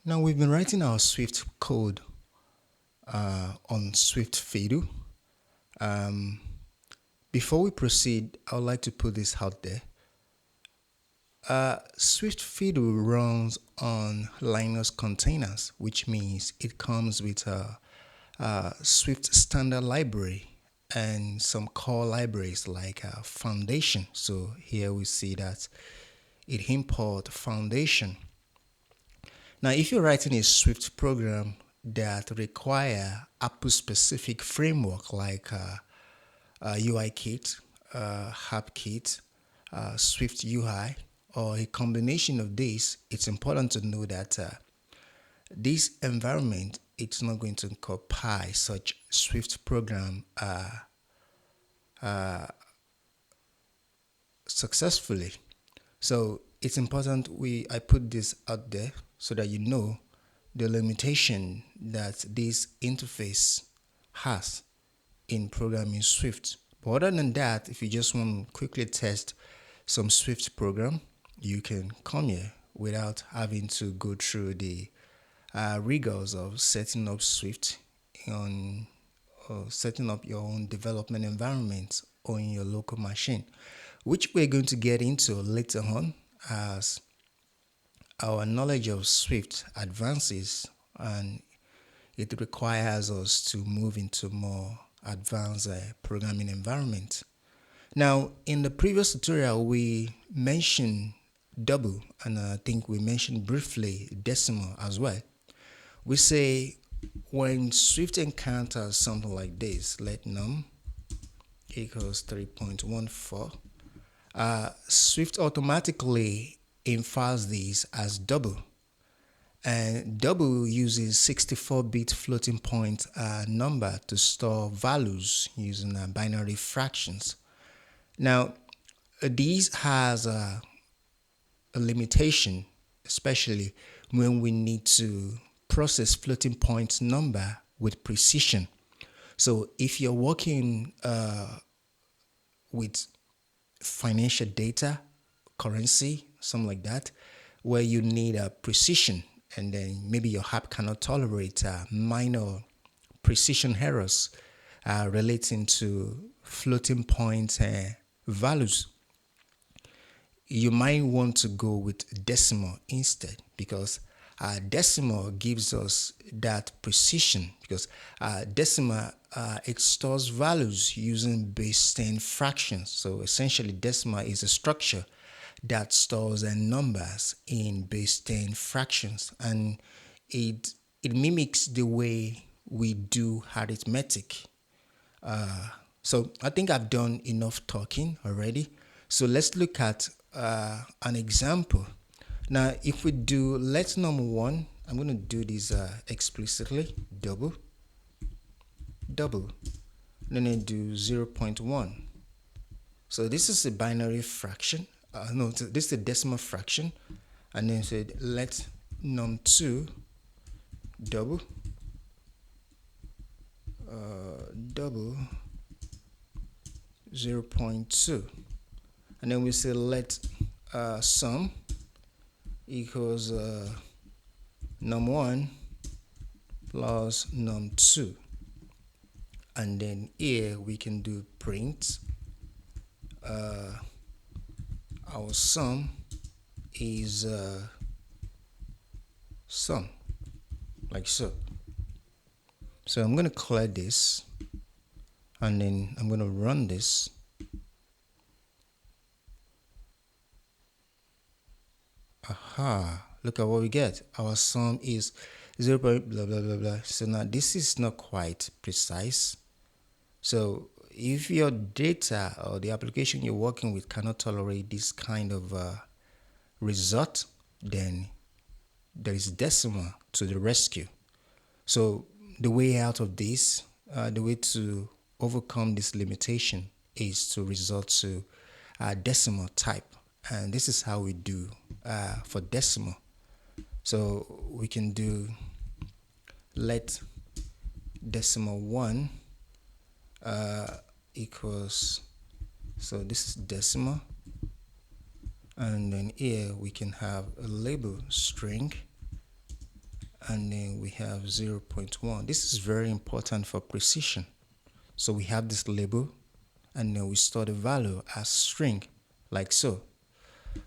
Now we've been writing our Swift code on Swift Fiddle. Before we proceed, I would like to put this out there. Swift Fiddle runs on Linux containers, which means it comes with a Swift standard library and some core libraries like Foundation. So here we see that it import Foundation. Now, if you're writing a Swift program that require Apple-specific framework like UIKit, AppKit, Swift UI, or a combination of these, it's important to know that this environment it's not going to compile such Swift program successfully. So it's important I put this out there so that you know the limitation that this interface has in programming Swift. But other than that, if you just want to quickly test some Swift program, you can come here without having to go through the rigors of setting up Swift on setting up your own development environment on your local machine, which we're going to get into later on as our knowledge of Swift advances and it requires us to move into more advanced programming environment. Now, in the previous tutorial, we mentioned double, and I think we mentioned briefly decimal as well. We say when Swift encounters something like this, let num equals 3.14, Swift automatically infiles this as double. And double uses 64-bit floating point number to store values using binary fractions. Now, this has a limitation, especially when we need to process floating point number with precision. So if you're working with financial data, currency, something like that, where you need a precision, and then maybe your app cannot tolerate minor precision errors relating to floating point values, you might want to go with decimal instead because decimal gives us that precision because decimal it stores values using base 10 fractions. So essentially decimal is a structure that stores numbers in base 10 fractions, and it mimics the way we do arithmetic. So I think I've done enough talking already. So let's look at an example. Now, if we do, let's number one, I'm going to do this explicitly, double, then I do 0.1. So this is a binary fraction. No, this is a decimal fraction. And then said, let num2 double, double 0.2. And then we say let sum equals num1 plus num2. And then here we can do print. Our sum is sum, like so. So I'm going to clear this, and then I'm going to run this. Aha, look at what we get. Our sum is 0. Blah, blah, blah, blah. So now this is not quite precise. So if your data or the application you're working with cannot tolerate this kind of result, then there is decimal to the rescue. So the way out of this, the way to overcome this limitation is to resort to decimal type. And this is how we do for decimal. So we can do let decimal 1 equals, so this is decimal, and then here we can have a label string, and then we have 0.1. This is very important for precision. So we have this label, and then we store the value as string, like so.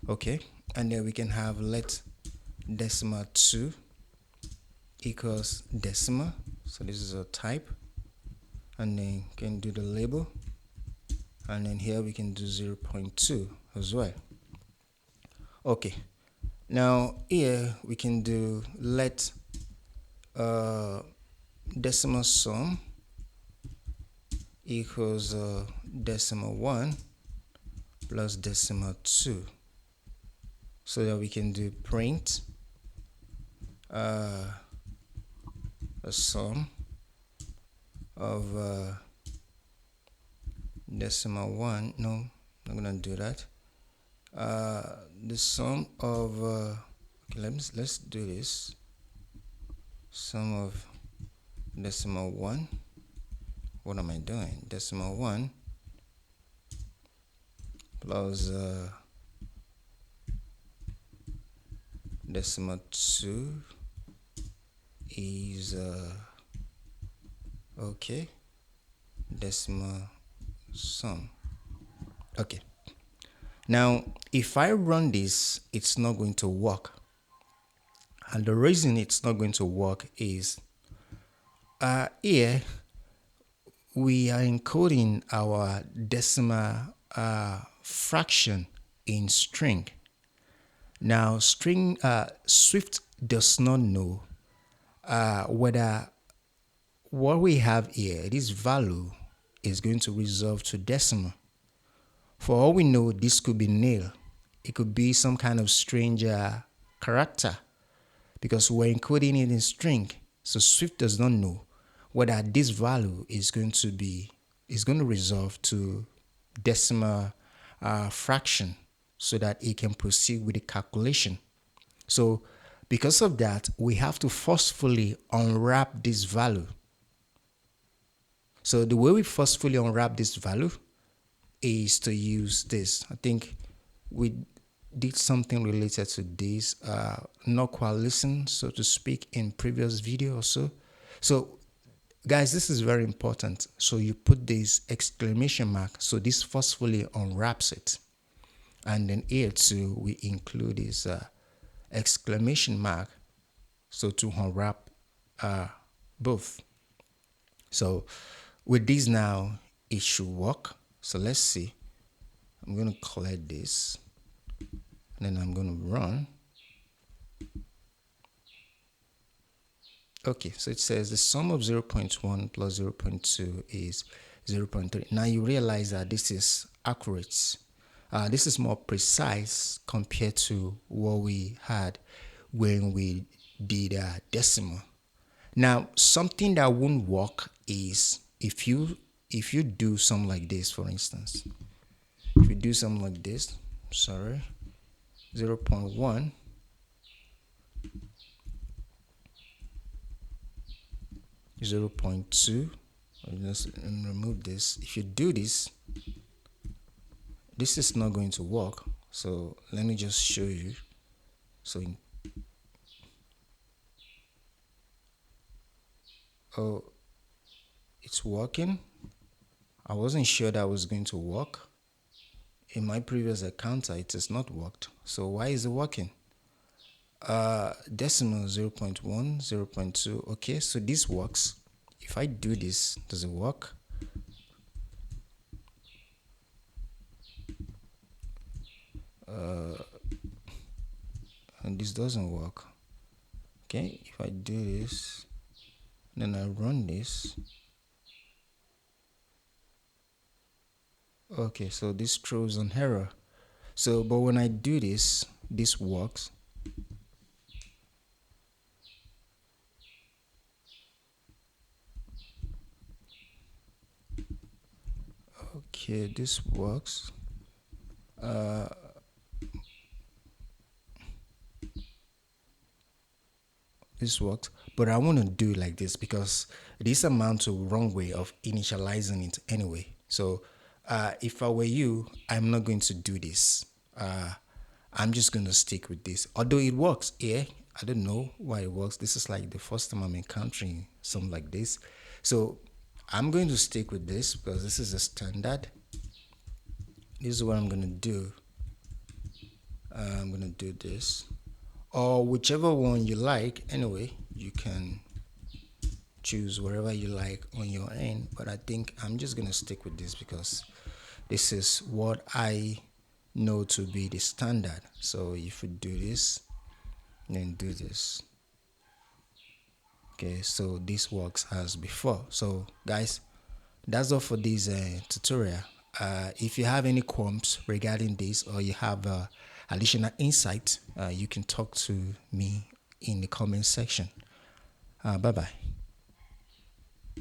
Okay, and then we can have let decimal 2 equals decimal. So this is a type, and then can do the label, and then here we can do 0.2 as well. Okay, now here we can do let decimal sum equals decimal 1 plus decimal 2, so that we can do print a sum of decimal 1. No, I'm not gonna do that. The sum of okay, let's do this. Sum of decimal 1. What am I doing? Decimal 1 plus decimal 2 is okay, decimal sum. Okay, now if I run this, it's not going to work, and the reason it's not going to work is here we are encoding our decimal fraction in string. Now Swift does not know whether what we have here, this value, is going to resolve to decimal. For all we know, this could be nil. It could be some kind of strange character, because we're encoding it in string. So Swift does not know whether this value is going to resolve to decimal fraction, so that it can proceed with the calculation. So because of that, we have to forcefully unwrap this value. So the way we forcefully unwrap this value is to use this. I think we did something related to this, not coalescing, so to speak, in previous video or so. So guys, this is very important. So you put this exclamation mark, so this forcefully unwraps it. And then here too, we include this exclamation mark, so to unwrap both. So with this now, it should work. So let's see. I'm going to collect this, and then I'm going to run. Okay, so it says the sum of 0.1 plus 0.2 is 0.3. Now you realize that this is accurate. This is more precise compared to what we had when we did decimal. Now, something that won't work is if you do something like this, for instance. If you do something like this, 0.1 0.2, let's remove this. If you do this, this is not going to work. So let me just show you. So oh, it's working. I wasn't sure that was going to work. In my previous encounter, it has not worked. So why is it working? Decimal 0.1, 0.2. Okay, so this works. If I do this, does it work? And this doesn't work. Okay, if I do this, then I run this. Okay, so this throws an error. So, but when I do this, this works. Okay, this works. This works, but I want to do it like this because this amounts to wrong way of initializing it anyway. So if I were you, I'm not going to do this. I'm just going to stick with this. Although it works here, I don't know why it works. This is like the first time I'm encountering something like this. So I'm going to stick with this because this is a standard. This is what I'm going to do. I'm going to do this. Or whichever one you like. Anyway, you can choose wherever you like on your end. But I think I'm just going to stick with this because this is what I know to be the standard. So if we do this, then do this. Okay, so this works as before. So guys, that's all for this tutorial. If you have any qualms regarding this or you have additional insight, you can talk to me in the comment section. Bye bye.